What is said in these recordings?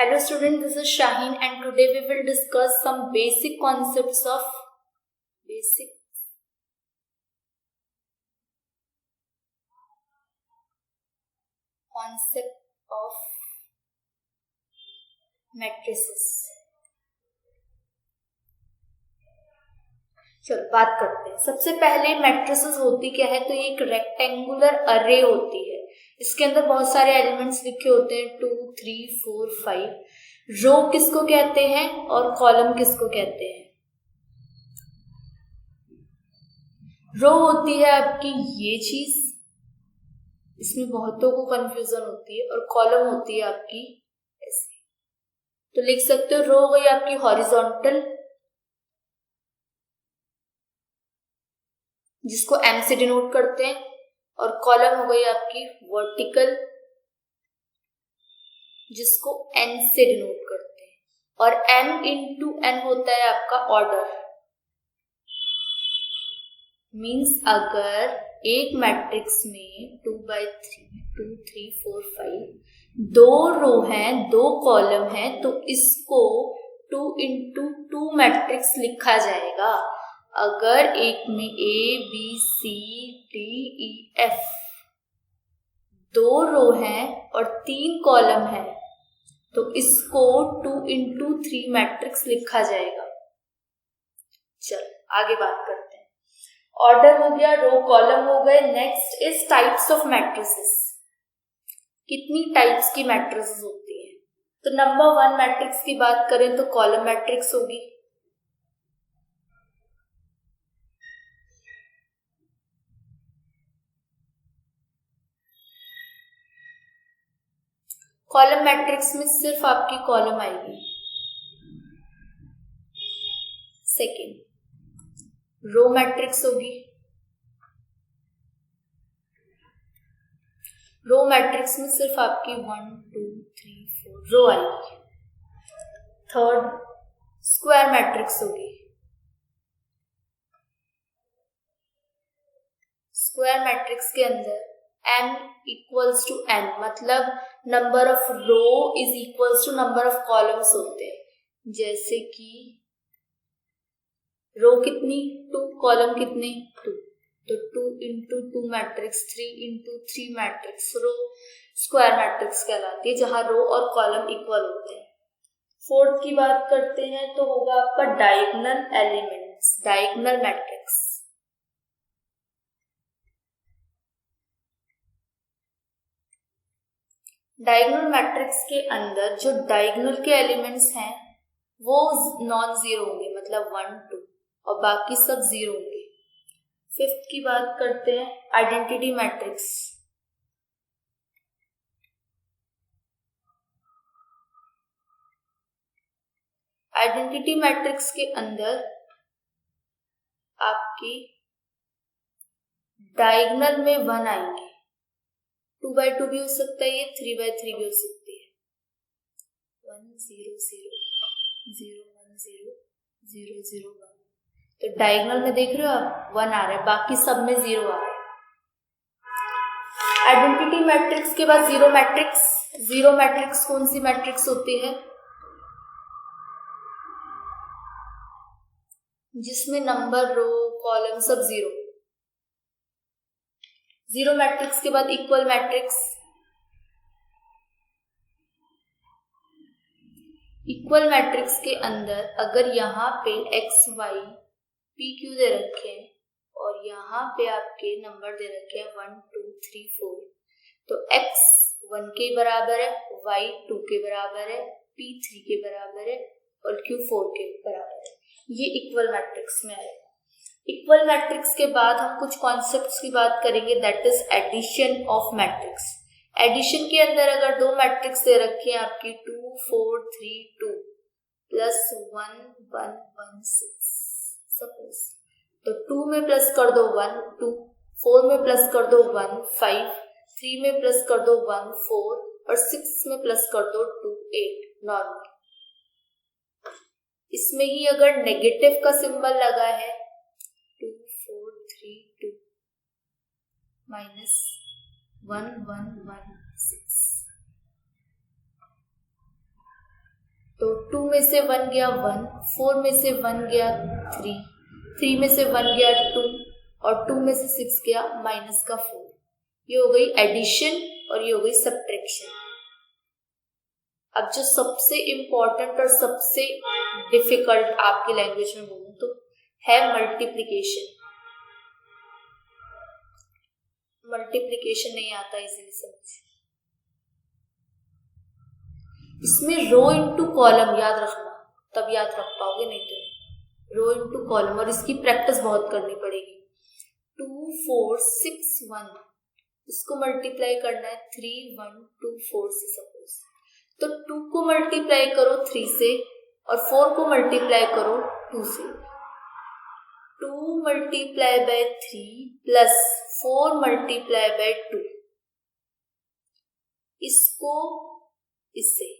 Hello student, this is Shaheen and today we will discuss some basic concepts of matrices. चलो बात करते हैं। सबसे पहले मैट्रिसेस होती क्या है, तो ये एक रेक्टेंगुलर अरे होती है। इसके अंदर बहुत सारे एलिमेंट्स लिखे होते हैं 2, 3, 4, 5। रो किसको कहते हैं और कॉलम किसको कहते हैं? रो होती है आपकी ये चीज, इसमें बहुतों को कंफ्यूजन होती है, और कॉलम होती है आपकी ऐसे। तो लिख सकते हो रो हो गई आपकी हॉरिजॉन्टल, जिसको एम से डिनोट करते हैं, और कॉलम हो गई आपकी वर्टिकल, जिसको एन से डिनोट करते हैं। और एम इंटू एन होता है आपका ऑर्डर। मीन्स अगर एक मैट्रिक्स में 2/3, 2, 3, 4, 5 दो रो हैं, दो कॉलम हैं, तो इसको 2 इंटू 2 मैट्रिक्स लिखा जाएगा। अगर एक में A B C D E F दो रो हैं और 3 कॉलम है, तो इसको 2 इंटू 3 मैट्रिक्स लिखा जाएगा। चल आगे बात करते हैं। ऑर्डर हो गया, रो कॉलम हो गए। Next is types of matrices. कितनी टाइप्स की मैट्रिसेस होती है? तो नंबर 1 मैट्रिक्स की बात करें तो कॉलम मैट्रिक्स होगी। कॉलम मैट्रिक्स में सिर्फ आपकी कॉलम आएगी। सेकेंड रो मैट्रिक्स होगी। रो मैट्रिक्स में सिर्फ आपकी 1, 2, 3, 4 रो आएगी। थर्ड स्क्वायर मैट्रिक्स होगी। स्क्वायर मैट्रिक्स के अंदर n इक्वल्स टू n, मतलब number of row is equals to number of columns होते हैं। जैसे कि रो कितनी 2, कॉलम कितने 2, तो 2 इंटू 2 मैट्रिक्स, 3 इंटू 3 मैट्रिक्स रो स्क्वायर मैट्रिक्स कहलाती है, जहां रो और कॉलम इक्वल होते हैं। फोर्थ की बात करते हैं तो होगा आपका diagonal elements, diagonal matrix. Diagonal matrix के अंदर जो डायगोनल के एलिमेंट्स हैं वो नॉन जीरो होंगे, मतलब 1, 2, और बाकी सब जीरो होंगे। फिफ्थ की बात करते हैं आइडेंटिटी मैट्रिक्स। आइडेंटिटी मैट्रिक्स के अंदर आपकी डायगोनल में 1 आएंगे। 2/2 भी हो सकता है, ये 3/3 भी हो सकती है। 1 0 0 0 1 0 0 0 1। तो डायगोनल में देख रहे हो आप 1 आ रहा है, बाकी सब में 0 आ रहा है। आइडेंटिटी मैट्रिक्स के बाद जीरो मैट्रिक्स। जीरो मैट्रिक्स कौन सी मैट्रिक्स होती है? जिसमें नंबर, रो, कॉलम सब जीरो। जीरो मैट्रिक्स के बाद इक्वल मैट्रिक्स। इक्वल मैट्रिक्स के अंदर अगर यहाँ पे x, y, p, q दे रखे हैं और यहाँ पे आपके नंबर दे रखे हैं 1, 2, 3, 4, तो x 1 के बराबर है, y 2 के बराबर है, p 3 के बराबर है और q 4 के बराबर है। ये इक्वल मैट्रिक्स में आएगा। इक्वल मैट्रिक्स के बाद हम कुछ कॉन्सेप्ट्स की बात करेंगे, that is addition of matrix. Addition के अंदर अगर दो मैट्रिक्स दे रखी है आपकी 2, 4, 3, 2 प्लस 1, 1, 1, 6 सपोज, तो 2 में प्लस कर दो 1, 2, 4 में प्लस कर दो 1, 5, 3 में प्लस कर दो 1, 4 और 6 में प्लस कर दो 2, 8 नॉर्मल। इसमें ही अगर नेगेटिव का सिंबल लगा है 2, 4, 3, 2 माइनस 1, 1, 1, 6, में से 1 गया 1, 4 में से 1 गया 3, 3 में से 1 गया 2 और 2 में से 6 गया -4। ये हो गई एडिशन और ये हो गई सब्ट्रैक्शन। अब जो सबसे इम्पोर्टेंट और सबसे डिफिकल्ट आपकी लैंग्वेज में बोलूं तो है मल्टीप्लिकेशन। मल्टीप्लिकेशन नहीं आता इजीली समझ। इसमें रो इनटू कॉलम याद रखना, तब याद रख पाओगे, नहीं तो रो इनटू कॉलम, और इसकी प्रैक्टिस बहुत करनी पड़ेगी। 2 4 6 1, इसको मल्टीप्लाई करना है 3 1 2 4 से सपोज, तो 2 को मल्टीप्लाई करो 3 से और 4 को मल्टीप्लाई करो 2 से। 2 multiply by 3 plus 4 multiply by 2, इसको इससे,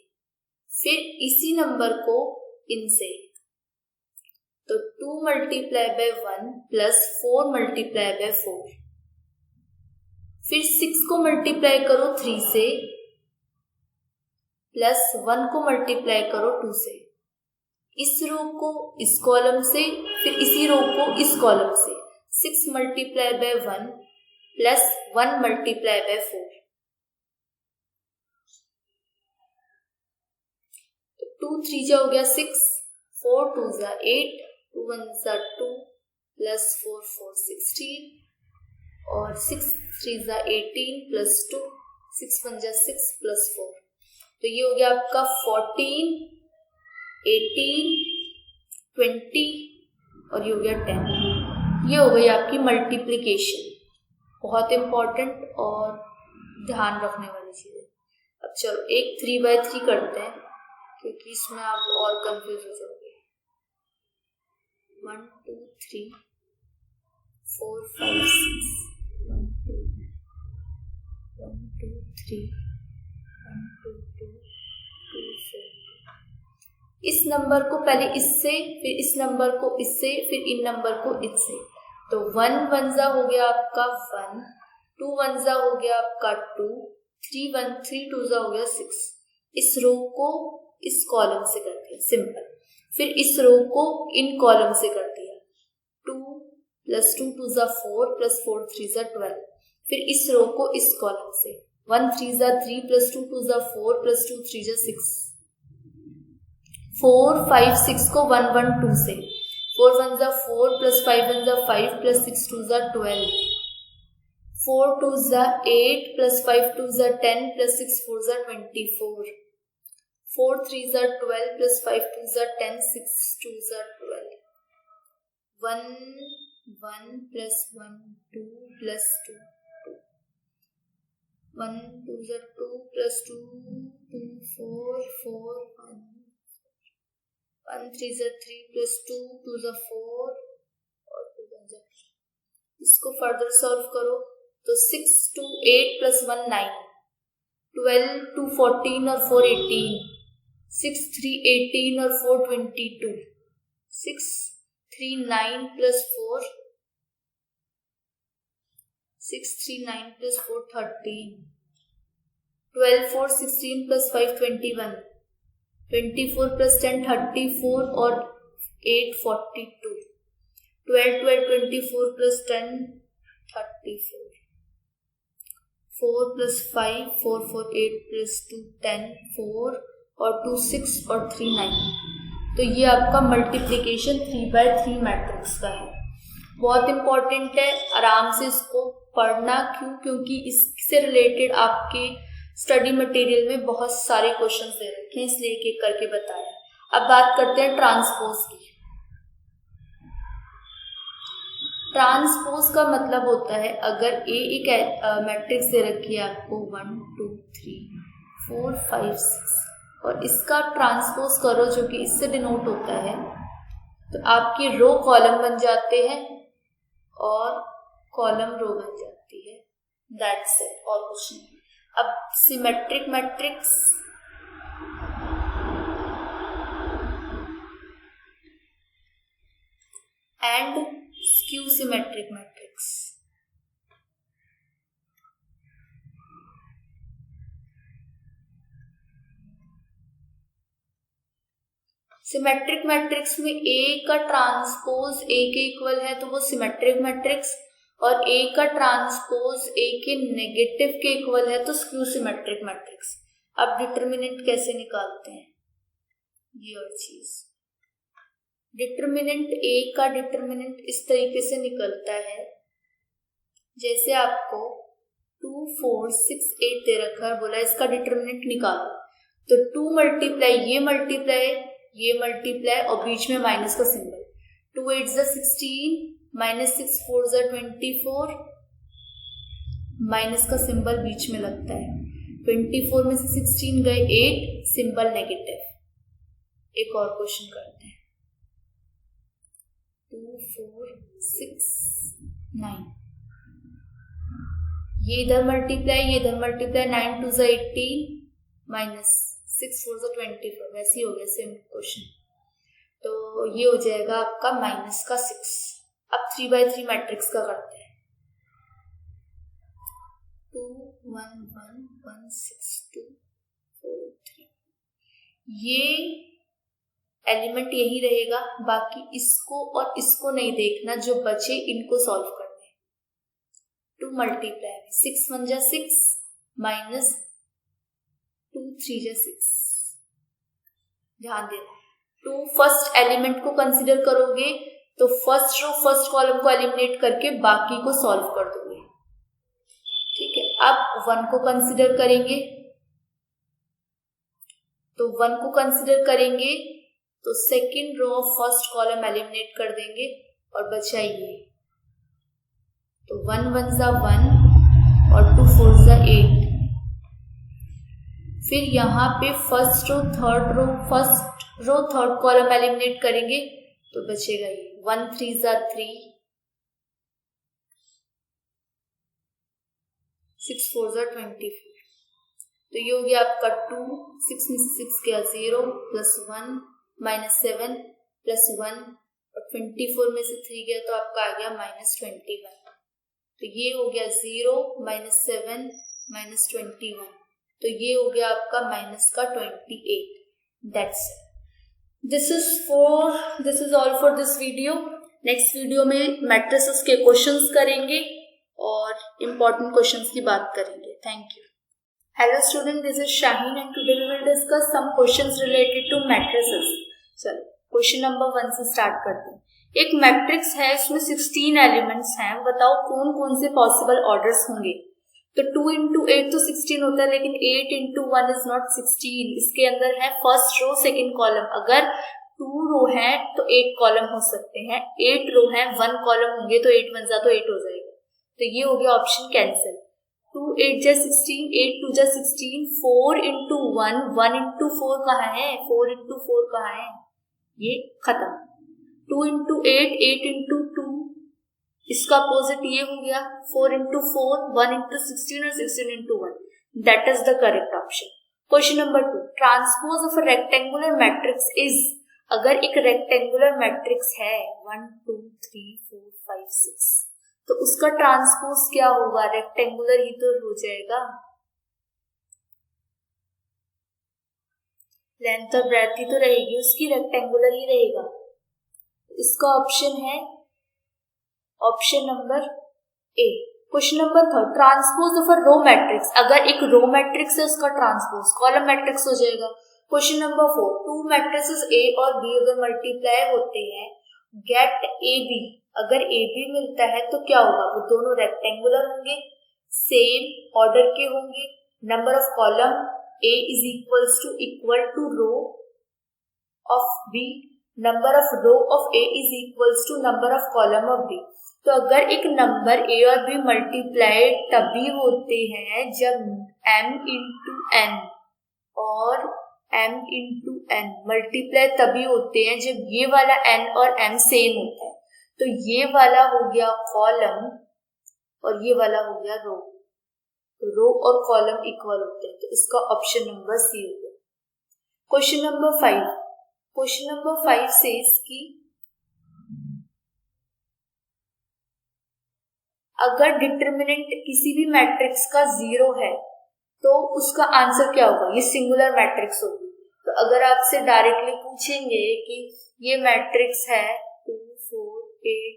फिर इसी नंबर को इनसे, तो 2 multiply by 1 plus 4 multiply by 4, फिर 6 को मल्टीप्लाई करो 3 से प्लस 1 को मल्टीप्लाई करो 2 से, इस रो को इस कॉलम से, फिर इसी रो को इस कॉलम से। 6 multiply by 1 plus 1 multiply by 4, 2 3 जा हो गया 6, 4 2 जा 8, 2 1 जा 2 प्लस 4 4 16 और 6 3 जा 18 प्लस 2, 6 1 जा 6 प्लस 4, तो ये हो गया आपका 14 18 20 और ये हो गया 10। ये हो गई आपकी मल्टीप्लिकेशन, बहुत इंपॉर्टेंट और ध्यान रखने वाली चीज है। अब चलो एक 3 बाय 3 करते हैं, क्योंकि इसमें आप और कंफ्यूज हो जाओगे। 1 2 3 4 5 6 1 2 3 1 2 2 2 4। इस नंबर को पहले इससे, फिर इस नंबर को इससे, फिर इन नंबर को इससे, तो 1 1 जा हो गया आपका 1, 2 1 जा हो गया आपका 2, 3 2 जा हो गया 6। इस रो को इस कॉलम से कर दिया सिंपल, फिर इस रो को इन कॉलम से कर दिया, 2 प्लस 2 2 जा 4 प्लस 4 3 जा 12, फिर इस रो को इस कॉलम से, 1 3 जा 3 प्लस 2 2 जा 4 प्लस 2 3 जा 6, 4 5 6 को 1 1 2 से, 4 1 जा 4 प्लस 5 1 जा 5 प्लस 6 2 जा 12, 4 2 जा 8 प्लस 5 2 जा 10 प्लस 6 4 जा 24, 4 3 जा 12 प्लस 5 2 जा 10 6 2 जा 12, 1 1 प्लस 1 2 प्लस 2 1 2 जा 2 प्लस 2 2 4 4 1 1 3 जा 3 प्लस 2 2 जा 4 और 2 1 जा 3। इसको फर्दर सॉल्व करो तो 6 2 8 प्लस 1 9, 12 2 14 और 4 18, 6 3 18 और 4 22, 6 3 9 प्लस 4 6 3 9 plus 4 13, 12 4 16 plus 5 21, 24 plus 10 34 और 8 42, 12 12 24 plus 10 34, 4 plus 5 4 4 8 plus 2 10 4 और 2 6 और 3 9। तो ये आपका मल्टीप्लिकेशन 3/3 मैट्रिक्स का है, बहुत इंपॉर्टेंट है, आराम से इसको पढ़ना। क्योंकि इससे रिलेटेड आपके स्टडी मटेरियल में बहुत सारे क्वेश्चन दे रखे हैं, इसलिए एक एक करके बताया। अब बात करते हैं ट्रांसपोज की। ट्रांसपोज का मतलब होता है अगर एक मैट्रिक्स दे रखी है आपको 1 2 3 4 5 6 और इसका ट्रांसपोज करो जो कि इससे डिनोट होता है, तो आपकी रो कॉलम बन जाते हैं और कॉलम रो बन जाती है। दैट्स इट, और कुछ नहीं। अब symmetric matrix and skew symmetric matrix. Symmetric matrix में ए का ट्रांसपोज ए के इक्वल है तो वो सिमेट्रिक मैट्रिक्स, और ए का ट्रांसपोज ए के नेगेटिव के इक्वल है तो स्क्यू सिमेट्रिक मैट्रिक्स। अब डिटर्मिनेंट कैसे निकालते हैं, ये और चीज, डिटर्मिनेंट ए का डिटर्मिनेंट इस तरीके से निकलता है, जैसे आपको 2 4 6 8 दे रखा है, बोला इसका डिटर्मिनेंट निकालो, तो 2 मल्टीप्लाई ये मल्टीप्लाई और बीच में माइनस का सिंबल, 2 8 16 माइनस 6 4 24, माइनस का सिंबल बीच में लगता है, 24 में से 16 गए 8, सिंबल नेगेटिव। एक और क्वेश्चन करते हैं, 2 4 6 9, ये इधर मल्टीप्लाई 9 2 18 माइनस 6 4 24, वैसे ही हो गया सेम क्वेश्चन, तो ये हो जाएगा आपका माइनस का 6। अब 3/3 मैट्रिक्स का करते हैं, 2 1 1 1 6 2 4 3, ये एलिमेंट यही रहेगा, बाकी इसको और इसको नहीं देखना, जो बचे इनको सॉल्व करना है। 2 मल्टीप्लाई 6 1 जा 6 माइनस 2 3 जा 6, ध्यान देना। 2 फर्स्ट एलिमेंट को कंसिडर करोगे तो फर्स्ट रो फर्स्ट कॉलम को एलिमिनेट करके बाकी को सॉल्व कर दोगे, ठीक है। अब 1 को कंसिडर करेंगे, तो 1 को कंसिडर करेंगे तो second row first column eliminate कर देंगे और बचा ये, तो 1 1 जा 1 और 2 4 जा 8। फिर यहाँ पे first row third column eliminate करेंगे तो बचेगा ये, 1 3 जा 3, 6 4 जा 24, तो ये हो गया आपका 2, 6 में से 6 गया 0 प्लस 1 माइनस 7 प्लस 1 और 24 में से 3 गया तो आपका आ गया माइनस 21, तो ये हो गया 0 माइनस 7 माइनस 21, तो ये हो गया आपका माइनस का 28। That's this is all for this video. Next video में मैट्रिसेस के क्वेश्चंस करेंगे और इम्पोर्टेंट क्वेश्चंस की बात करेंगे। Thank you. Hello student, this is Shaheen and today we will discuss some questions related to matrices. चलो question number 1 से start करते हैं। एक मैट्रिक्स है, इसमें 16 एलिमेंट्स हैं, बताओ कौन कौन से पॉसिबल ऑर्डर्स होंगे। तो 2 into 8 तो 16 होता है, लेकिन 8 into 1 is not 16। इसके अंदर है फर्स्ट रो सेकेंड कॉलम, अगर 2 रो है तो 8 कॉलम हो सकते हैं, 8 रो है 1 कॉलम होंगे तो 8 1 जा तो 8 हो जाएगा, तो ये हो गया ऑप्शन कैंसिल। 2 8 जा 16, 8 2 जा 16, 4 into 1, 1 into 4 कहाँ है, 4 into 4 कहाँ है, ये खत्म। 2 into 8, 8 into 2, इसका अपोजिट ये हो गया, 4 into 4, 1 into 16 और 16 into 1, that is the correct option. Question number 2, transpose of a rectangular matrix is, अगर एक रेक्टेंगुलर मैट्रिक्स है 1 2 3 4 5 6, तो उसका ट्रांसपोज क्या होगा, रेक्टेंगुलर ही तो हो जाएगा, लेंथ और ब्रेड्थ ही तो रहेगी उसकी, रेक्टेंगुलर ही रहेगा। इसका ऑप्शन है option number A. Question number 3, transpose of a row matrix, अगर एक रो मैट्रिक्स है उसका ट्रांसपोज कॉलम मैट्रिक्स हो जाएगा। क्वेश्चन नंबर 4, 2 मैट्रिसेस ए और बी अगर मल्टीप्लाई होते हैं, गेट ए बी, अगर ए बी मिलता है तो क्या होगा, वो दोनों रेक्टेंगुलर होंगे, सेम ऑर्डर के होंगे, number of column A is equal to row of B, number of row of A is equals to number of column of B. तो अगर एक नंबर ए और बी मल्टीप्लाई तभी होते हैं जब m इंटू n और m इंटू n मल्टीप्लाई तभी होते हैं जब ये वाला n और m सेम होता है। तो ये वाला हो गया कॉलम और ये वाला हो गया रो, तो रो और कॉलम इक्वल होते हैं, तो इसका ऑप्शन नंबर सी हो गया। Question number 5, question number 5 says कि अगर डिटर्मिनेंट किसी भी मैट्रिक्स का 0 है तो उसका आंसर क्या होगा, ये सिंगुलर मैट्रिक्स होगी, तो तो अगर आपसे डायरेक्टली पूछेंगे कि ये मैट्रिक्स है 2 4 8,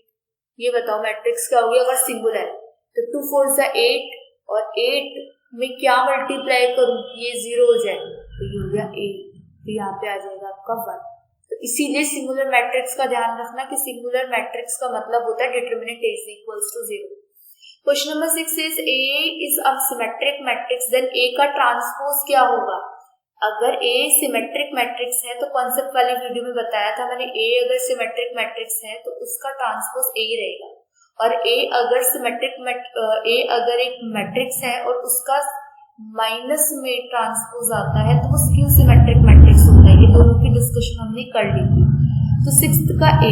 ये बताओ मैट्रिक्स क्या होगी अगर सिंगुलर है, तो 2 4 is 8 और 8 में क्या मल्टीप्लाई करूं ये 0 हो जाएगा, तो ये हो गया 8, तो यहाँ पे आ जाएगा आपका 1। तो इसीलिए सिंगुलर मैट्रिक्स का ध्यान रखना कि सिंगुलर मैट्रिक्स का मतलब होता है determinant A is equals to 0। Question number 6 is A is a symmetric matrix, then A का ट्रांसपोज क्या होगा। अगर A सिमेट्रिक मैट्रिक्स है तो कॉन्सेप्ट वाली वीडियो में बताया था मैंने, A अगर सिमेट्रिक मैट्रिक्स है तो उसका ट्रांसपोज A ही रहेगा, और A अगर एक मैट्रिक्स है और उसका माइनस में ट्रांसपोज आता है तो वो स्क्यू सिमेट्रिक मैट्रिक्स होता है। ये दोनों की डिस्कशन हमने कर ली थी। तो 6th का A,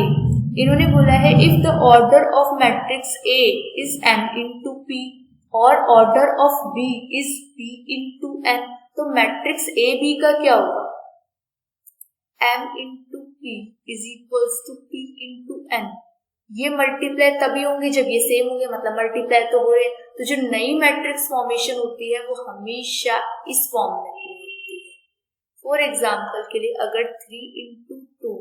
इन्होंने बोला है if the order of matrix A is m into P और order of B is P into n, तो मैट्रिक्स A B का क्या होगा, m into P is equals to P into n। ये मल्टीप्लाई तभी होंगे जब ये सेम होंगे, मतलब मल्टीप्लाई तो हो रहे। तो जो नई मैट्रिक्स फॉर्मेशन होती है वो हमेशा इस फॉर्म में होती है। फॉर एग्जाम्पल के लिए अगर 3 into 2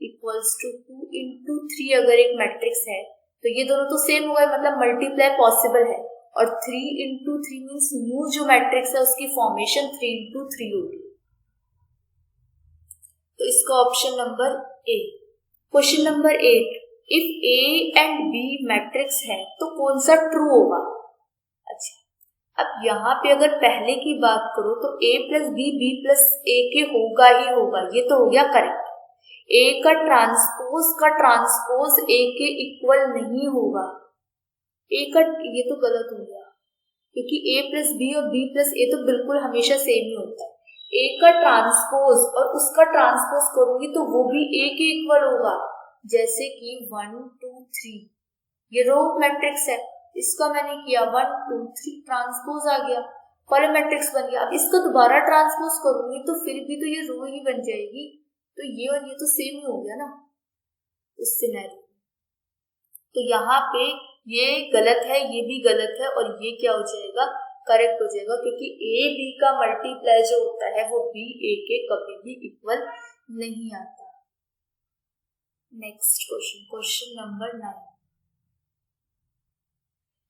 इक्वल्स टू 2 into 3 अगर एक मैट्रिक्स है तो ये दोनों तो सेम होगा, मतलब मल्टीप्लाई पॉसिबल है, और 3 into 3 मीन्स न्यू जो मैट्रिक्स है उसकी फॉर्मेशन 3 into 3 होगी। तो इसका option number A. Question number 8, if A and B matrix है तो कौन सा ट्रू होगा। अच्छा, अब यहाँ पे अगर पहले की बात करो तो A plus B B plus A के होगा ही होगा, ये तो हो गया करेक्ट। A का ट्रांसपोज A के इक्वल नहीं होगा, A का ये तो गलत हो गया क्योंकि A प्लस B और B प्लस A तो बिल्कुल हमेशा सेम ही होता है। A का ट्रांसपोज और उसका ट्रांसपोज करूंगी तो वो भी A के इक्वल होगा, जैसे कि 1 2 3 ये रो मैट्रिक्स है, इसका मैंने किया 1 2 3 ट्रांसपोज आ गया, कॉलम मैट्रिक्स बन गया। अब इसका दोबारा ट्रांसपोज करूंगी तो फिर भी तो ये रो ही बन जाएगी, तो ये और ये तो सेम ही हो गया ना इस सिनेरियो। तो यहाँ पे ये गलत है, ये भी गलत है, और ये क्या हो जाएगा, करेक्ट हो जाएगा, क्योंकि A B का मल्टीप्लाई जो होता है वो B A के कभी भी इक्वल नहीं आता। Next question, question number 9,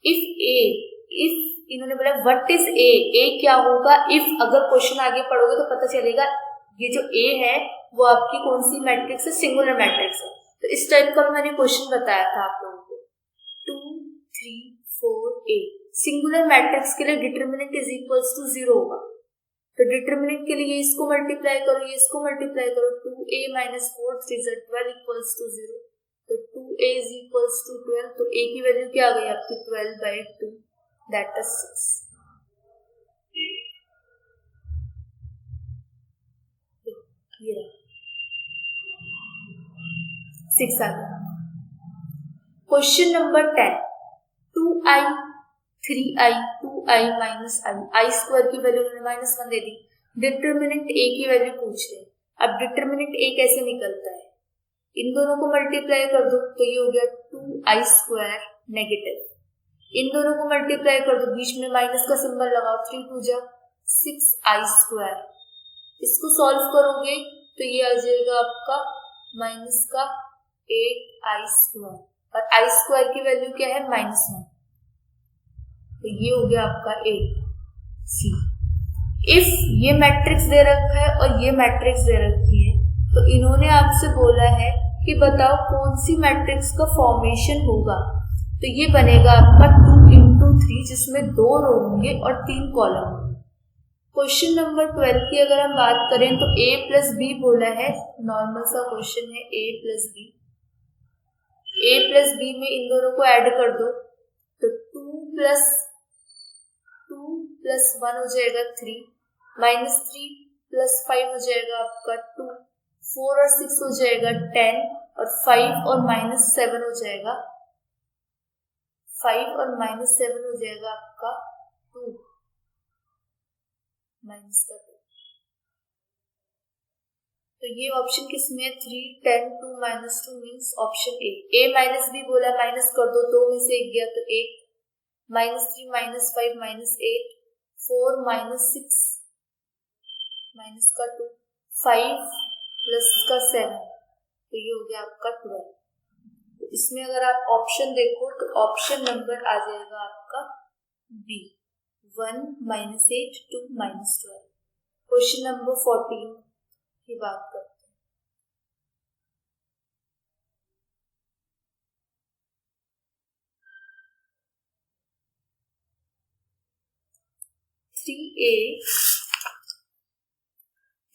if इन्होंने बोला व्हाट इज A क्या होगा इफ, अगर क्वेश्चन आगे पढ़ोगे तो पता चलेगा ये जो A है वो आपकी कौन सी मैट्रिक्स है, सिंगुलर मैट्रिक्स है। तो इस टाइप का मैंने क्वेश्चन बताया था आप लोगों को, 2 3 4 8 सिंगुलर मैट्रिक्स के लिए डिटरमिनेंट इज इक्वल्स टू 0 होगा। तो डिटरमिनेंट के लिए इसको मल्टीप्लाई करो, ये इसको मल्टीप्लाई करो, 2a minus 4 3 is 12 equals to 0, तो 2a is equals to 12, तो a की वैल्यू क्या आ गई आपकी 12/2, that is 6। ये 6 आ गया। Question number 10, 2i 3i 2i minus i square की वैल्यू उन्होंने -1 दे दी, डिटरमिनेंट A की वैल्यू पूछ रहे हैं। अब डिटरमिनेंट A कैसे निकलता है, इन दोनों को मल्टीप्लाई कर दो तो ये हो गया 2i स्क्वायर नेगेटिव, इन दोनों को मल्टीप्लाई कर दो, बीच में माइनस का सिंबल लगाओ, 3 2 जा 6i स्क्वायर, इसको सॉल्व करोगे तो ये आ जाएगा आपका माइनस का 8i स्क्वायर, और i स्क्वायर की वैल्यू क्या है -1, तो ये हो गया आपका A C। इफ ये मैट्रिक्स दे रखा है और ये मैट्रिक्स दे रखी है तो इन्होंने आपसे बोला है कि बताओ कौन सी मैट्रिक्स का फॉर्मेशन होगा, तो ये बनेगा आपका 2 into 3 जिसमें 2 रो होंगे और 3 कॉलम होंगे। क्वेश्चन नंबर 12 की अगर हम बात करें तो A प्लस B बोला है, नॉर्मल सा क्वेश्चन है A प्लस B में इन दोनों को ऐड कर दो तो 2 प्लस 1 हो जाएगा 3, -3 प्लस 5 हो जाएगा आपका 2, 4 और 6 हो जाएगा 10, और 5 और -7 हो जाएगा 5 और -7 हो जाएगा आपका 2 माइनस का 2। तो ये ऑप्शन किसमें है, 3 10 2 -2 means option A minus B बोला, माइनस कर दो, 2 में से 1 गया तो 1, -3 -5 -8 4 -6 माइनस का 2, 5 प्लस का 7, तो ये हो गया आपका 12। तो इसमें अगर आप ऑप्शन देखो तो ऑप्शन नंबर आ जाएगा आपका बी, 1 - 8 2 - 12। क्वेश्चन नंबर 14 की बात करते हैं।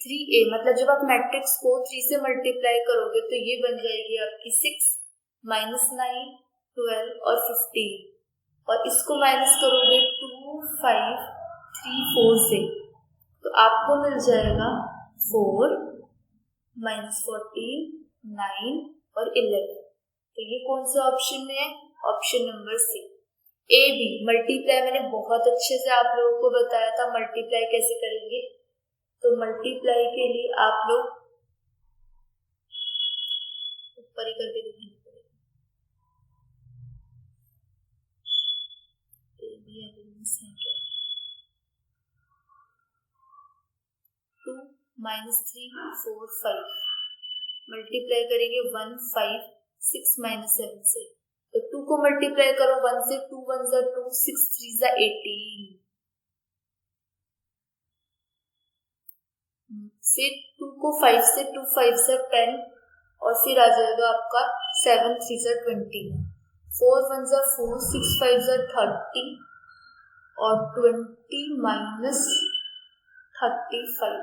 3a मतलब जब आप मैट्रिक्स को 3 से मल्टीप्लाई करोगे तो ये बन जाएगी आपकी 6 - 9 12 और 15, और इसको माइनस करोगे 2 5 3 4 से, तो आपको मिल जाएगा 4 - 14 9 और 11। तो ये कौन से ऑप्शन में है? Option number C, A B. Multiply मैंने बहुत अच्छे से आप लोगों को बताया था मल्टीप्लाई कैसे करेंगे। तो मल्टीप्लाई के लिए आप लोग ऊपर ही करके देखना पड़ेगा। 2 - 3 4 5 मल्टीप्लाई करेंगे 1 5 6 - 7 से, तो 2 को मल्टीप्लाई करो 1 से, 2 1 ज़ा 2 6 3 ज़ा 18, फिर 2 को 5 से, 2 5 ज़ा 10, और फिर आ जाएगा आपका 7 3 ज़ा 20, 4 1 ज़ा 4 6 5 ज़ा 30 और 20 माइनस 35।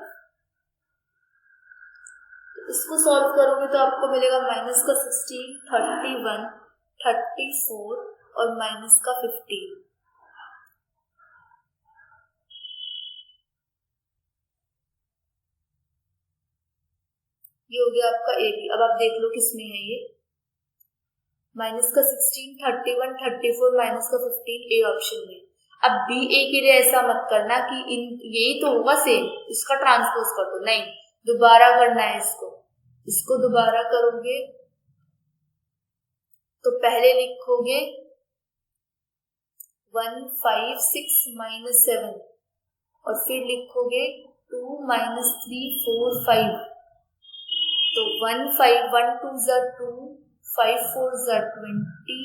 इसको सॉल्व करोगे तो आपको मिलेगा माइनस का 16 31 34 और माइनस का 15। ये हो गया आपका ए बी। अब आप देख लो किसमें है ये, माइनस का 16 31 34 माइनस का 15 ए ऑप्शन में। अब बी ए के लिए ऐसा मत करना कि इन यही तो होगा सेम, इसका ट्रांसपोज कर दो, नहीं, दोबारा करना है इसको दोबारा करोगे तो पहले लिखोगे 1 5 6 - 7 और फिर लिखोगे 2 - 3 4 5, तो 1 5 1 2 ज़ा 2 5 4 ज़ा 20,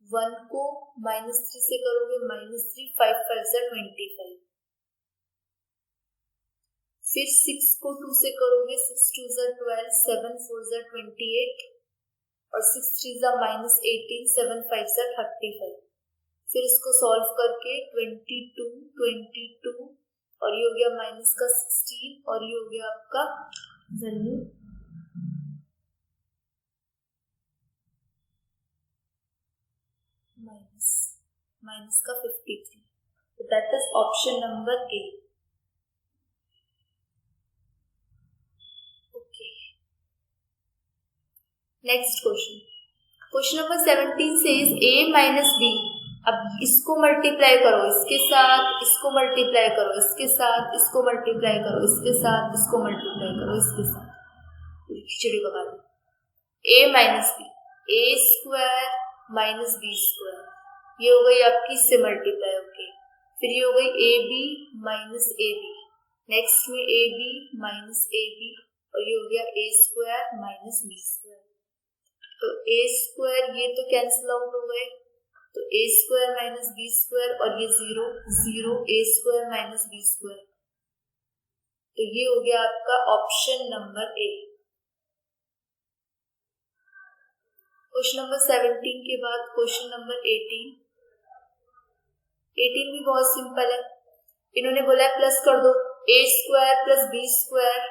1 को -3 से करोगे -3 5 5 ज़ा 25, फिर 6 को 2 से करोगे 6 2 ज़ा 12 7 4 ज़ा 28 और 6 3 ज़ा -18 7 5 ज़ा 35। फिर इसको सॉल्व करके 22 22 और ये हो गया माइनस का 16 और ये हो गया आपका वैल्यू माइनस का 53। तो that is option number A. Okay, next question number 17 says a minus B. अब इसको मल्टीप्लाई करो इसके साथ, इसको मल्टीप्लाई करो इसके साथ, इसको मल्टीप्लाई करो इसके साथ, इसको मल्टीप्लाई करो इसके साथ, खिचड़ी पका दो। a minus B, A square minus B square, ये हो गई आपकी इससे मल्टीप्लाई होके, फिर ये हो गई A B minus A B, next में A B minus A B और ये हो गया A square minus B square. तो ए स्क्वायर ये तो कैंसिल आउट हो गए, तो A square minus B square और ये 0 0 ए स्क्वायर माइनस बी स्क्वायर। तो ये हो गया आपका option number A. Question number 17 के बाद क्वेश्चन नंबर 18 भी बहुत सिंपल है। इन्होंने बोला है प्लस कर दो A square plus B square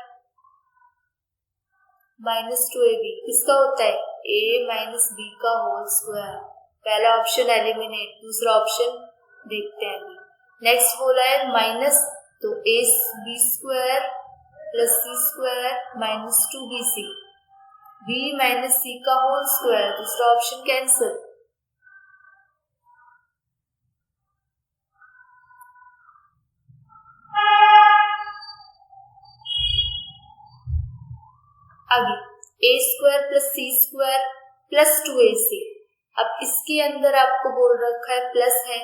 minus 2ab, किसका होता है a माइनस बी का होल स्क्वायर। पहला ऑप्शन एलिमिनेट, दूसरा ऑप्शन देखते हैं अभी। नेक्स्ट बोला है माइनस, तो a B square plus C square minus 2bc, b minus C का होल स्क्वायर, दूसरा ऑप्शन कैंसिल। आगे A square plus C square plus 2ac। अब इसके अंदर आपको बोल रखा है प्लस है,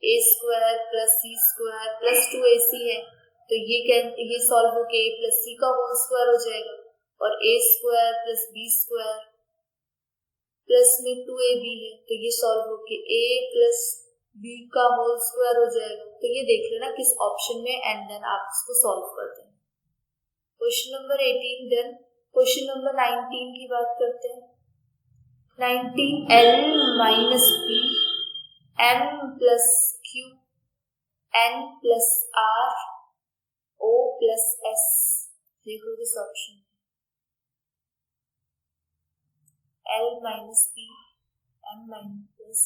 ए square plus C square plus 2ac है, तो ये सॉल्व होके a प्लस सी का होल स्क्वायर हो जाएगा और a square plus b square plus में 2ab है तो ये सॉल्व होके a प्लस b का होल स्क्वायर हो जाएगा। तो ये देख लेना किस ऑप्शन में एंड देन आप इसको सॉल्व करते हैं। Question number 18 then question number 19 की बात करते हैं। 19 l minus b m plus q n plus r o plus s। देखो this option l minus b m minus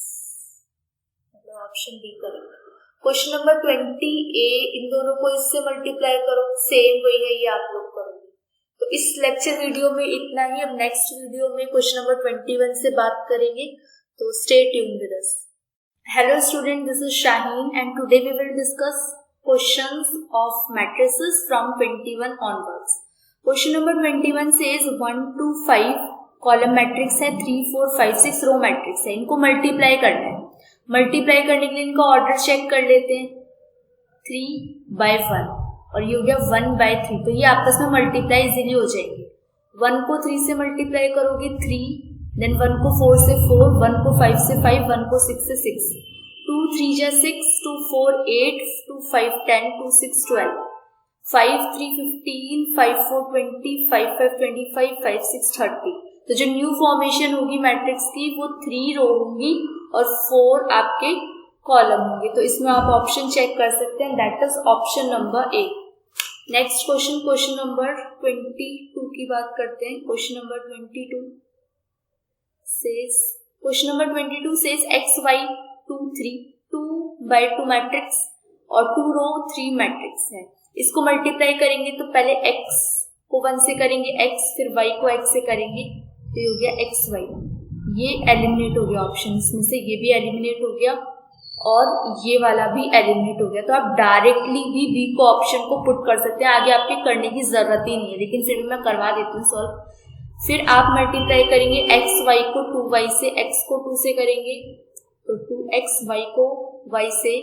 मतलब option D correct. Question number 20 a इन दोनों को इससे मल्टीप्लाई करो, सेम वही है ये आप लोग करोगे। तो इस लेक्चर वीडियो में इतना ही। अब नेक्स्ट वीडियो में क्वेश्चन नंबर 21 से बात करेंगे, तो stay tuned with us. Hello student, this is Shaheen and today we will discuss questions of matrices from 21 onwards. Question number 21 says 1 to 5 column matrix है, 3 4 5 6 रो मैट्रिक्स है। इनको मल्टीप्लाई करना है। मल्टीप्लाई करने के लिए इनका ऑर्डर चेक कर लेते हैं। 3/1 और ये हो गया 1/3। तो ये आपस में मल्टीप्लाई इजीली हो जाएंगे। 1 को 3 से मल्टीप्लाई करोगे 3, देन 1 को 4 से 4, 1 को 5 से 5, 1 को 6 से 6, 2 3 जा 6, 2 4 8, 2 5 10, 2 6 12, 5 3 15, 5 4 20, 5 5 25, 5 6 30। तो जो न्यू फॉर्मेशन होगी मैट्रिक्स की वो 3 रो होंगी और 4 आपके कॉलम होंगे। तो इसमें आप ऑप्शन चेक कर सकते हैं, that is option number A. Next question, question number 22 की बात करते हैं। Question number 22 says x y 2 3 2/2 matrix और 2 रो 3 मैट्रिक्स है। इसको मल्टीप्लाई करेंगे तो पहले x को 1 से करेंगे x, फिर y को x से करेंगे तो ये हो गया xy। ये एलिमिनेट हो गया ऑप्शन में से, ये भी एलिमिनेट हो गया और ये वाला भी एलिमिनेट हो गया। तो आप डायरेक्टली भी बी को ऑप्शन को पुट कर सकते हैं, आगे आपके करने की जरूरत ही नहीं है, लेकिन फिर भी मैं करवा देती हूँ सॉल्व। फिर आप मल्टीप्लाई करेंगे x y को 2y से, x को 2 से करेंगे तो 2x, y को y से,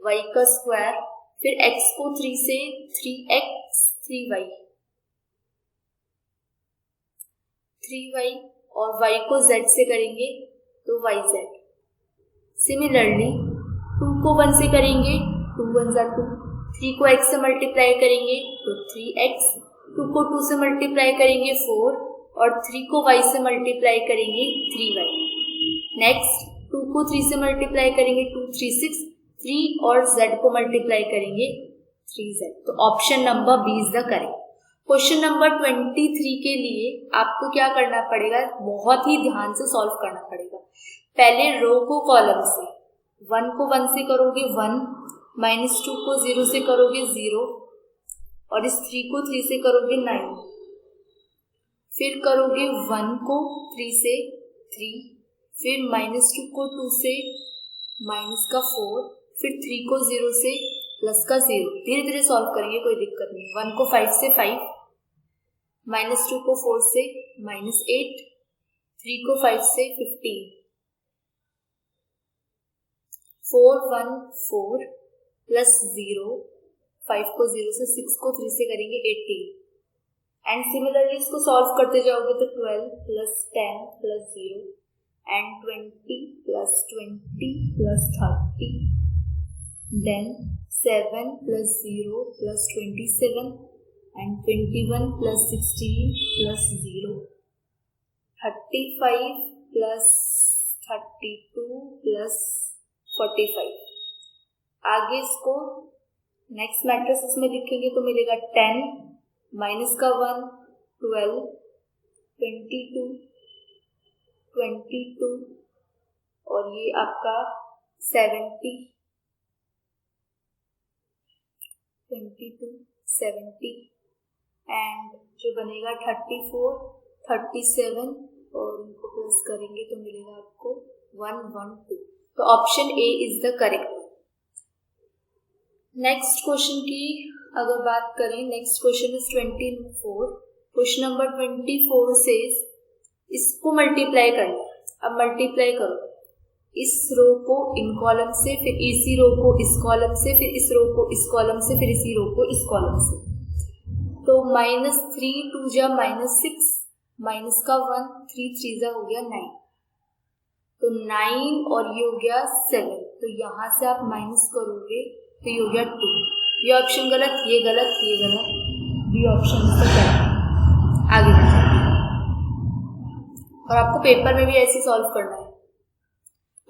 y का स्क्वायर, फिर x को 3 से 3x 3y और y को z से करेंगे तो yz। सिमिलरली 2 को 1 से करेंगे 2 1 जा 2, 3 को x से मल्टीप्लाई करेंगे तो 3x, 2 को 2 से मल्टीप्लाई करेंगे 4 और 3 को y से मल्टीप्लाई करेंगे 3y। नेक्स्ट 2 को 3 से मल्टीप्लाई करेंगे 2 3 6, 3 और z को मल्टीप्लाई करेंगे 3z। तो option number B is the correct. Question number 23 के लिए आपको क्या करना पड़ेगा, बहुत ही ध्यान से सॉल्व करना पड़ेगा। पहले रो को कॉलम से, 1 को 1 से करोगे 1, -2 को 0 से करोगे 0 और इस 3 को 3 से करोगे 9, फिर करोगे 1 को 3 से 3, फिर -2 को 2 से माइनस का 4, फिर 3 को 0 से प्लस का 0। धीरे धीरे सॉल्व करिए, कोई दिक्कत नहीं। 1 को 5 से 5, -2 को 4 से -8, 3 को 5 से 15, 4 1 4 प्लस 0, 5 को 0 से, 6 को 3 से करेंगे 18। एंड सिमिलरली इसको सॉल्व करते जाओगे तो 12 plus 10 plus 0 and 20 plus 20 plus 30, then 7 plus 0 plus 27 and 21 plus 16 plus 0, 35 plus 32 plus 45। आगे इसको नेक्स्ट मैट्रिसेस में लिखेंगे तो मिलेगा 10 माइनस का 1 12 22 22 और ये आपका 70 22 70 एंड जो बनेगा 34 37 और इनको प्लस करेंगे तो मिलेगा आपको 112। तो option A is the correct. Next question की अगर बात करें, next question is 24। Question number 24 से इसको मल्टीप्लाई करना। अब मल्टीप्लाई करो, इस रो को इन कॉलम से, फिर इसी रो को इस कॉलम से, फिर इस रो को इस कॉलम से, फिर इसी रो को इस कॉलम से। तो -3 2 जा -6, माइनस का 1, 3 3 जा हो गया 9, तो 9 और ये हो गया 7। तो यहाँ से आप माइनस करोगे तो ये हो गया 2। ये ऑप्शन गलत, ये गलत, ये गलत, बी ऑप्शन से गलत। आगे बढ़िए, और आपको पेपर में भी ऐसे सॉल्व करना है।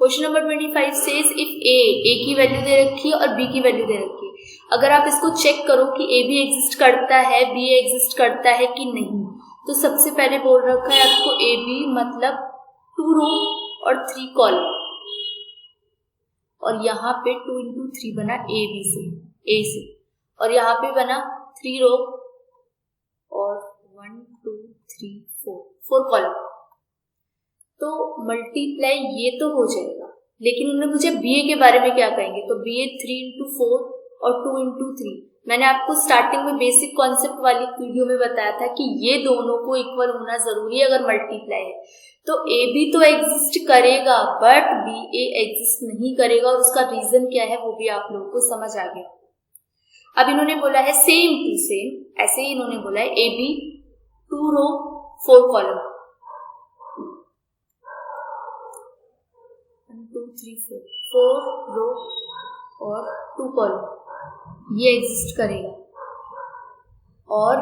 क्वेश्चन नंबर 25 सेज इफ ए की वैल्यू दे रखी है और बी की वैल्यू दे रखी है। अगर आप इसको चेक करो कि ए भी एग्जिस्ट करता है, बी एग्जिस्ट करता है कि नहीं, तो सबसे पहले बोल रखा है आपको ए बी मतलब 2 रो और 3 कॉलम, और यहाँ पे 2 into 3 बना ए बी से, ए से, और यहाँ पे बना 3 रो और 1 2 3 4 कॉलम। तो मल्टीप्लाई ये तो हो जाएगा, लेकिन उन्होंने मुझे बीए के बारे में क्या कहेंगे, तो बीए 3 into 4 और 2 into 3। मैंने आपको स्टार्टिंग में बेसिक कॉन्सेप्ट वाली वीडियो में बताया था कि ये दोनों को इक्वल होना जरूरी है अगर मल्टीप्लाई है। तो ए बी तो एग्जिस्ट करेगा बट बी ए एग्जिस्ट नहीं करेगा, और उसका रीजन क्या है वो भी आप लोगों को समझ आ गया। अब इन्होंने बोला है सेम टू सेम, ऐसे ही इन्होंने बोला है ए बी 2 रो 4 कॉलम, 1 2 3 4 रो और 2 कॉलम, ये एग्जिस्ट करेगा। और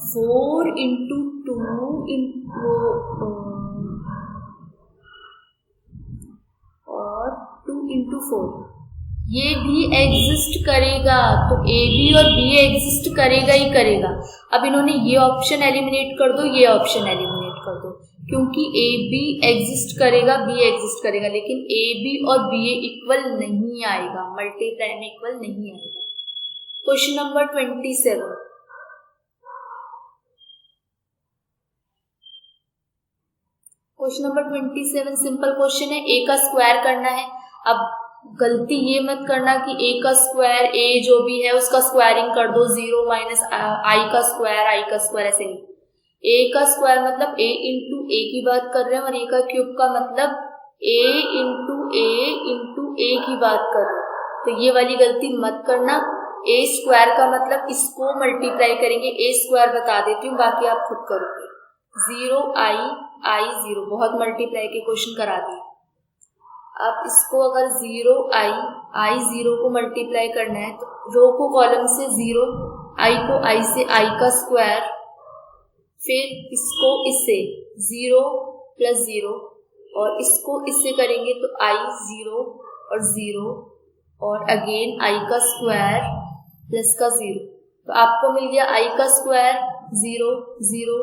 4 into 2 और 2 into 4 ये भी एग्जिस्ट करेगा। तो ए बी और बी एग्जिस्ट करेगा ही करेगा। अब इन्होंने ये ऑप्शन एलिमिनेट कर दो, ये ऑप्शन एलिमिनेट कर दो, क्योंकि ए बी एग्जिस्ट करेगा, बी एग्जिस्ट करेगा, लेकिन ए बी और बी ए इक्वल नहीं आएगा, मल्टीप्लाई में इक्वल नहीं आएगा। Question number 27, question number 27 simple question है, ए का स्क्वायर करना है। अब गलती ये मत करना कि ए का स्क्वायर, ए जो भी है उसका स्क्वायरिंग कर दो, 0 माइनस आई का स्क्वायर ऐसे नहीं। ए का स्क्वायर मतलब ए इंटू ए की बात कर रहे हैं, और ए का क्यूब का मतलब ए इंटू ए की बात कर रहे हैं। तो ये वाली गलती मत करना। ए स्क्वायर का मतलब इसको मल्टीप्लाई करेंगे, ए स्क्वायर बता देती हूँ, बाकी आप खुद करोगे। 0 आई 0, बहुत मल्टीप्लाई के क्वेश्चन करा दिए। अब इसको अगर 0 आई 0 को मल्टीप्लाई करना है तो रो को कॉलम से 0, आई को आई से, आई का स्क्वायर, फिर इसको इससे 0 प्लस 0, और इसको इससे करेंगे तो आई 0 और 0, और अगेन आई का स्क्वायर प्लस का 0। तो आपको मिल गया आई का स्क्वायर 0 0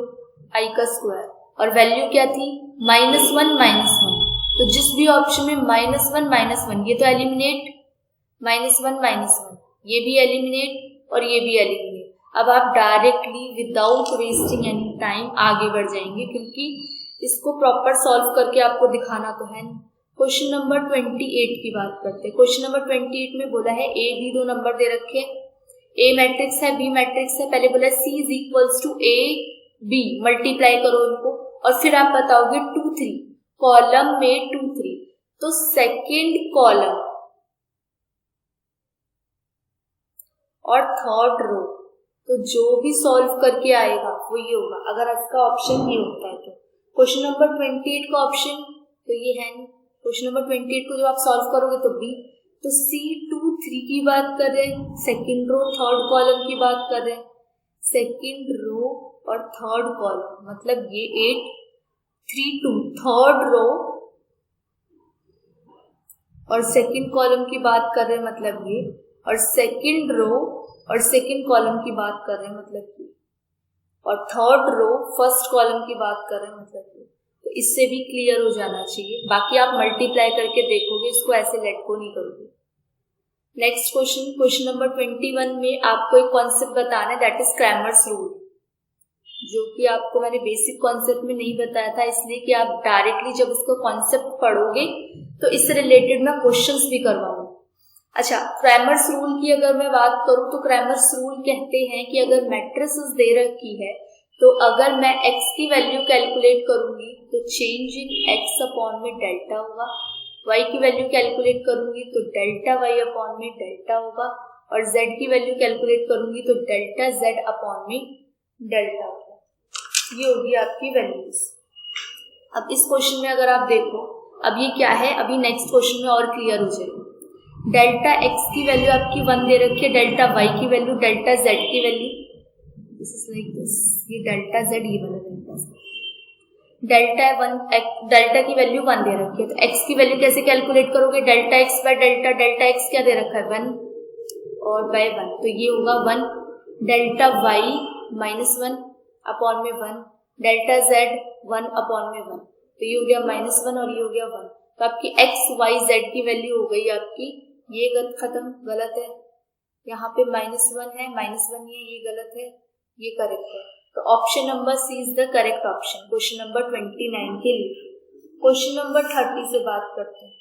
आई का स्क्वायर, और वैल्यू क्या थी -1 -1। तो जिस भी ऑप्शन में -1 -1 ये तो एलिमिनेट, -1 -1 ये भी एलिमिनेट और ये भी एलिमिनेट। अब आप directly without wasting any time आगे बढ़ जाएंगे, क्योंकि इसको प्रॉपर सॉल्व करके आपको दिखाना तो है। क्वेश्चन नंबर 28 की बात करते हैं। क्वेश्चन नंबर 28 में बोला है ए बी 2 नंबर दे रखे, ए मैट्रिक्स है, बी मैट्रिक्स है। पहले बोला C is equals to A B, multiply करो इनको, और फिर आप बताओगे 2 3, कॉलम में 2 3, तो सेकेंड कॉलम और थर्ड रो, तो जो भी सॉल्व करके आएगा वो ये होगा, अगर इसका ऑप्शन ये होता है तो। क्वेश्चन नंबर 28 का ऑप्शन तो ये है नहीं। क्वेश्चन नंबर 28 को जब आप सॉल्व करोगे तो बी, तो C 2 3 की बात कर रहे हैं, सेकेंड रो थर्ड कॉलम की बात कर रहे हैं, सेकेंड रो और थर्ड कॉलम मतलब ये 8 3 2, थर्ड रो और सेकेंड कॉलम की बात कर रहे हैं मतलब ये, और सेकेंड रो और सेकेंड कॉलम की बात कर रहे हैं मतलब ये, और थर्ड रो फर्स्ट कॉलम की बात कर रहे हैं मतलब ये। तो इससे भी क्लियर हो जाना चाहिए। बाकी आप मल्टीप्लाई करके देखोगे, इसको ऐसे लेट को नहीं करोगे। नेक्स्ट क्वेश्चन, क्वेश्चन नंबर 21 में आपको एक कॉन्सेप्ट बताना है, दैट इज क्रैमर्स रूल, जो कि आपको मैंने बेसिक कॉन्सेप्ट में नहीं बताया था, इसलिए कि आप डायरेक्टली जब उसको कॉन्सेप्ट पढ़ोगे तो इससे रिलेटेड मैं क्वेश्चंस भी करवाऊंगा। अच्छा, क्रैमर्स रूल की अगर मैं बात करूं तो क्रैमर्स रूल कहते हैं कि अगर मैट्रिसेस दे रखी है तो अगर मैं x की वैल्यू कैलकुलेट करूंगी तो चेंज इन x अपॉन में डेल्टा होगा, y की वैल्यू कैलकुलेट करूंगी तो डेल्टा y अपॉन में डेल्टा होगा, और z की वैल्यू कैलकुलेट करूंगी तो डेल्टा z अपॉन में डेल्टा होगा। ये होगी आपकी वैल्यूज। अब इस क्वेश्चन में अगर आप देखो, अब ये क्या है, अभी नेक्स्ट क्वेश्चन में और क्लियर हो जाएगा। डेल्टा x की वैल्यू आपकी 1 दे रखी है, डेल्टा y की वैल्यू, डेल्टा z की value, this is like this, ये डेल्टा z, ये वाला डेल्टा z, डेल्टा की वैल्यू 1 दे रखी है, तो x की वैल्यू कैसे कैलकुलेट करोगे, delta x by delta, delta x क्या दे रखा है 1 और बाय 1, तो ये होगा 1, डेल्टा y माइनस 1 अपॉन में 1, डेल्टा z 1 अपॉन में 1, तो ये हो गया -1 और ये हो गया 1, तो आपकी x y z की वैल्यू हो गई आपकी, ये खत्म, गलत है, यहाँ पे -1 है, -1 ये गलत है, ये करेक्ट है, तो option number C is the correct option question number 29 के लिए। क्वेश्चन नंबर 30 से बात करते हैं।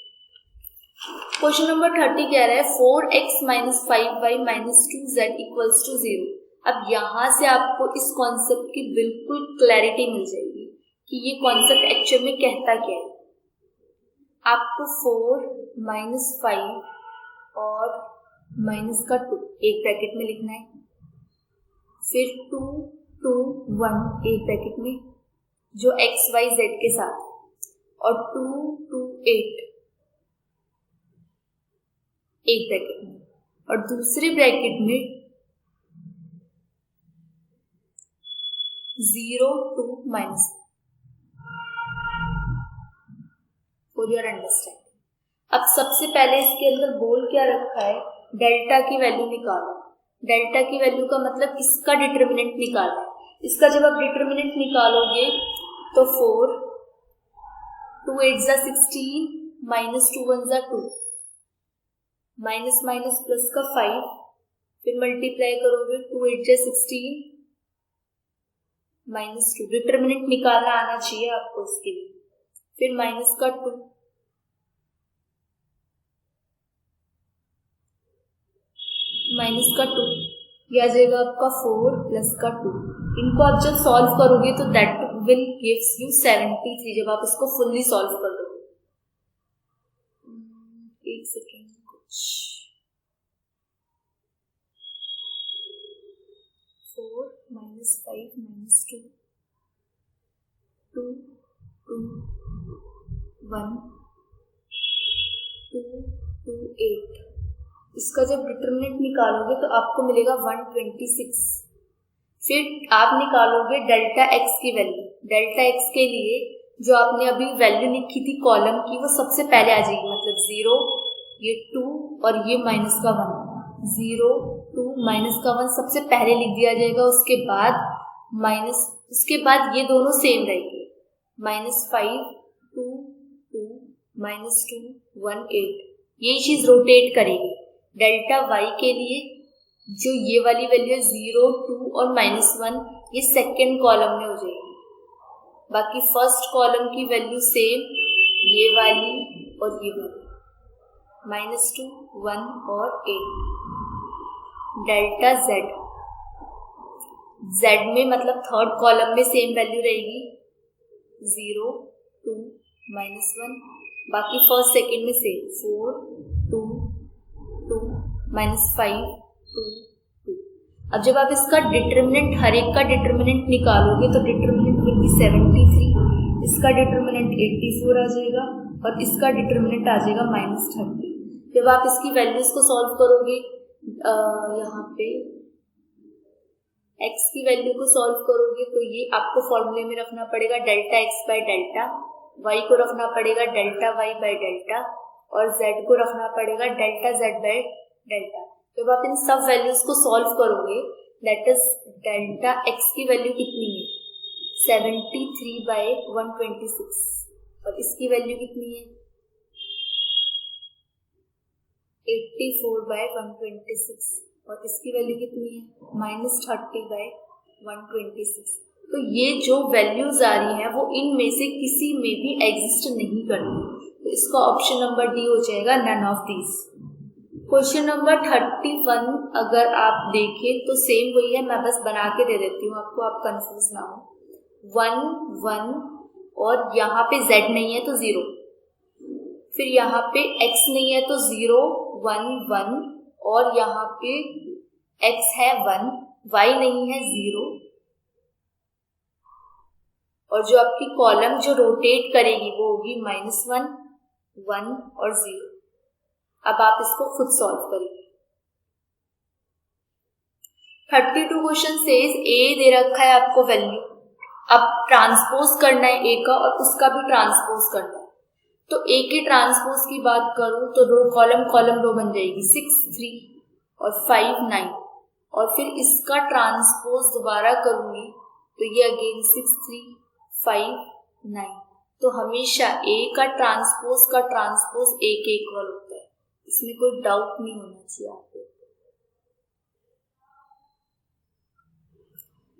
क्वेश्चन नंबर 30 कह रहा है 4x - 5y - 2z equals to 0। अब यहाँ से आपको इस कॉन्सेप्ट की बिल्कुल क्लैरिटी मिल जाएगी कि ये कॉन्सेप्ट एक्चुअल में कहता क्या है। आपको 4 - 5 और माइनस का 2 एक ब्रैकेट में लिखना है, फिर 2 2 1 एक ब्रैकेट में जो x y z के साथ, और 2 2 8 एक ब्रैकेट में, और दूसरे ब्रैकेट में 0 2 माइनस, फॉर योर अंडरस्टैंडिंग। अब सबसे पहले इसके अंदर बोल क्या रखा है, डेल्टा की वैल्यू निकालो। डेल्टा की वैल्यू का मतलब इसका डिटर्मिनेंट निकालना है। इसका जब आप डिटर्मिनेंट निकालोगे तो 4 2 8 जा 16 -2 1 जा 2, माइनस माइनस प्लस का 5, फिर मल्टीप्लाई करोगे 2 8 जा 16 -2, डिटर्मिनेंट निकालना आना चाहिए आपको इसके लिए, फिर माइनस का 2, माइनस का 2, यह आ जाएगा आपका 4 प्लस का 2। इनको आप जब सॉल्व करोगे तो दैट विल गिव्स यू 73, जब आप इसको फुल्ली सॉल्व कर दोगे। एक सेकेंड, कुछ 4 - 5 - 2 2 2 1 2 2 8, इसका जब डिटर्मिनेंट निकालोगे तो आपको मिलेगा 126। फिर आप निकालोगे डेल्टा x की वैल्यू। डेल्टा x के लिए जो आपने अभी वैल्यू लिखी थी कॉलम की, वो सबसे पहले आ जाएगी, मतलब 0 ये 2 और ये माइनस का 1, 0 2 माइनस का 1 सबसे पहले लिख दिया जाएगा, उसके बाद माइनस, उसके बाद ये दोनों सेम रहेंगे, -5 2 2 -2 1 8, ये चीज रोटेट करेगी। डेल्टा y के लिए जो ये वाली वैल्यू है 0 2 और -1, ये सेकेंड कॉलम में हो जाएगी, बाकी फर्स्ट कॉलम की वैल्यू सेम, ये वाली और ये वाली, -2 1 और 8। डेल्टा z में मतलब थर्ड कॉलम में सेम वैल्यू रहेगी, 0 2 -1, बाकी फर्स्ट सेकेंड में सेम, 4 2 2 -5 2 2। अब जब आप इसका डिटर्मिनेंट, हर एक का डिटर्मिनेंट निकालोगे तो डिटर्मिनेंट विल बी 73, इसका डिटर्मिनेंट 84 आ जाएगा और इसका डिटर्मिनेंट आ जाएगा -30। जब आप इसकी वैल्यूज को सॉल्व करोगे, यहाँ पे x की वैल्यू को सॉल्व करोगे तो ये आपको फॉर्मूले में रखना पड़ेगा delta x by delta, y को रखना पड़ेगा डेल्टा y बाय डेल्टा, और z को रखना पड़ेगा डेल्टा z बाय डेल्टा। जब आप इन सब वैल्यूज को सॉल्व करोगे, दैट इज डेल्टा x की वैल्यू कितनी है 73 बाय 126, और इसकी वैल्यू कितनी है 84 बाय 126, और इसकी वैल्यू कितनी है -30 बाय 126। तो ये जो वैल्यूज आ रही हैं वो इनमें से किसी में भी एग्जिस्ट नहीं करती, तो इसका ऑप्शन नंबर डी हो जाएगा none of these. Question number 31 अगर आप देखें तो सेम वही है, मैं बस बना के दे देती हूँ आपको, आप कंफ्यूज ना हो। 1 1 और यहाँ पे z नहीं है तो 0, फिर यहाँ पे x नहीं है तो 0 1 1 और यहाँ पे x है 1, y नहीं है 0 और जो आपकी कॉलम जो रोटेट करेगी वो होगी -1 1 और 0। अब आप इसको खुद सॉल्व करिए। 32 क्वेश्चन सेज a दे रखा है आपको वैल्यू, अब ट्रांसपोज करना है a का और उसका भी ट्रांसपोज करना है। तो a के ट्रांसपोज की बात करूं तो रो कॉलम रो बन जाएगी 6 3 और 5 9 और फिर इसका ट्रांसपोज दोबारा करूंगी तो ये अगेन 6 3 5 9। तो हमेशा a का ट्रांसपोज a के इक्वल होता है, इसमें कोई डाउट नहीं होना चाहिए आपको।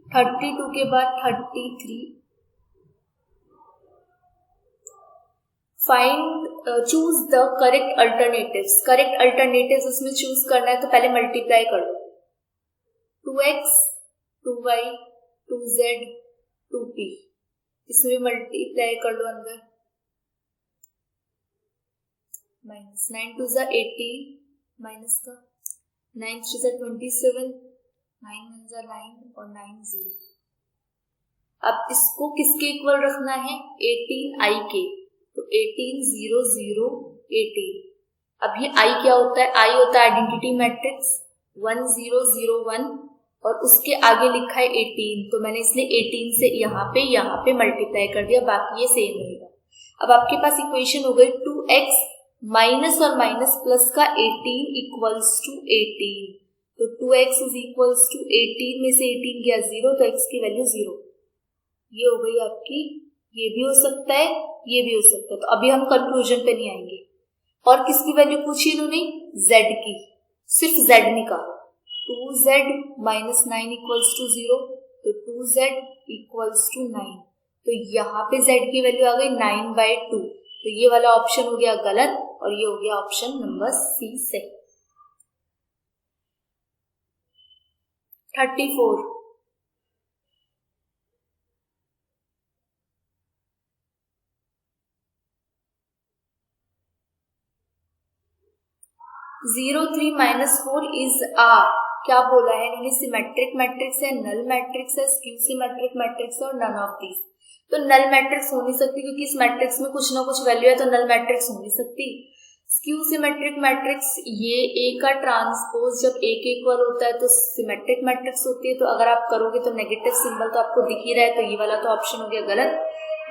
32 के बाद 33 find choose the correct alternatives उसमें चूज करना है तो पहले मल्टीप्लाई कर लो 2x 2y 2z 2p, इसमें मल्टीप्लाई कर लो अंदर माइनस 9 2 जा 18 माइनस का 9 3 जा 27 9 1 जा 9 और 9 0। अब इसको किसके इक्वल रखना है 18 i के, तो 18 0 0 18। अब ये i क्या होता है, i होता है आइडेंटिटी मैट्रिक्स 1 0 0 1 और उसके आगे लिखा है 18, तो मैंने इसलिए 18 से यहाँ पे मल्टीप्लाई कर दिया, बाकी ये सेम रहेगा। अब आपके पास इक्वेशन हो गई 2x माइनस और माइनस प्लस का 18 इक्वल्स टू 18, तो 2x इज इक्वल्स टू 18 में से 18 गया 0 तो x की वैल्यू 0। ये हो गई आपकी, ये भी हो सकता है ये भी हो सकता है। तो अभी हम कंक्लूजन पे नहीं आएंगे। और किसकी वैल्यू पूछी इन्होंने, z की, सिर्फ z निकालो। 2z माइनस 9 इक्वल्स टू 0, तो 2z इक्वल्स टू 9, तो यहाँ पे z की वैल्यू आ गई 9/2, तो ये वाला ऑप्शन हो गया गलत और ये हो गया ऑप्शन नंबर सी से। 34 0 3 -4 इज आ, क्या बोला है इन्होंने, सिमेट्रिक मैट्रिक्स है, नल मैट्रिक्स है, स्क्यू सिमेट्रिक मैट्रिक्स है और नन ऑफ दीज। तो नल मैट्रिक्स हो नहीं सकती क्योंकि इस मैट्रिक्स में कुछ ना कुछ वैल्यू है, तो नल मैट्रिक्स हो नहीं सकती। स्क्यू सिमेट्रिक मैट्रिक्स, ये ए का ट्रांसपोज जब ए के इक्वल होता है तो सिमेट्रिक मैट्रिक्स होती है, तो अगर आप करोगे तो नेगेटिव सिंबल तो आपको दिख ही रहा है, तो ये वाला तो ऑप्शन हो गया गलत,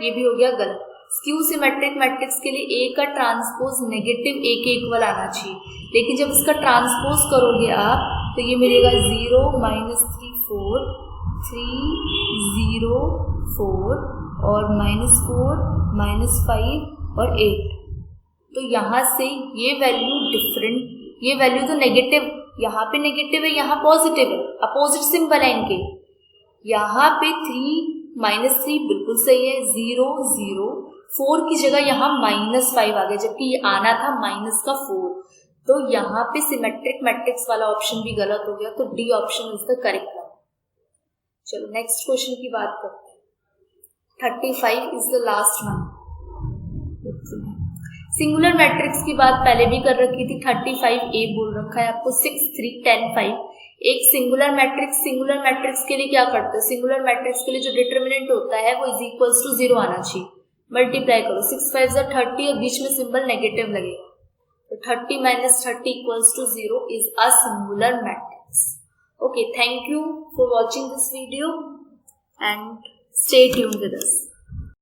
ये भी हो गया गलत। स्क्यू सिमेट्रिक मैट्रिक्स के लिए ए का ट्रांसपोज नेगेटिव ए के इक्वल आना चाहिए, लेकिन जब इसका ट्रांसपोज करोगे आप तो ये मिलेगा 0 -3 4 3 0 4 और -4 -5 और 8। तो यहाँ से ये वैल्यू डिफरेंट, ये वैल्यू तो नेगेटिव, यहाँ पे नेगेटिव है यहाँ पॉजिटिव है, अपोजिट सिंबल है इनके। यहाँ पे 3 -3 बिल्कुल सही है, 0 0 4 की जगह यहाँ -5 आ गया, जबकि ये आना था -4, तो यहाँ पे सिमेट्रिक मैट्रिक्स वाला ऑप्शन भी गलत हो गया, तो D option is the correct one. चलो नेक्स्ट क्वेश्चन की बात करते हैं। 35 is the last one. Singular matrix की बात पहले भी कर रखी थी, 35A बोल रखा है आपको 6 3 10 5। एक सिंगुलर मैट्रिक्स के लिए क्या करते हैं, सिंगुलर मैट्रिक्स के लिए जो डिटर्मिनेंट होता है वो इज इक्वल्स टू 0 आना चाहिए। मल्टीप्लाई करो, 6 5 जा 30 और बीच में सिंबल नेगेटिव लगेगा, तो 30 - 30 equals to 0 is a singular matrix. Okay, thank you for watching this video and stay tuned with us.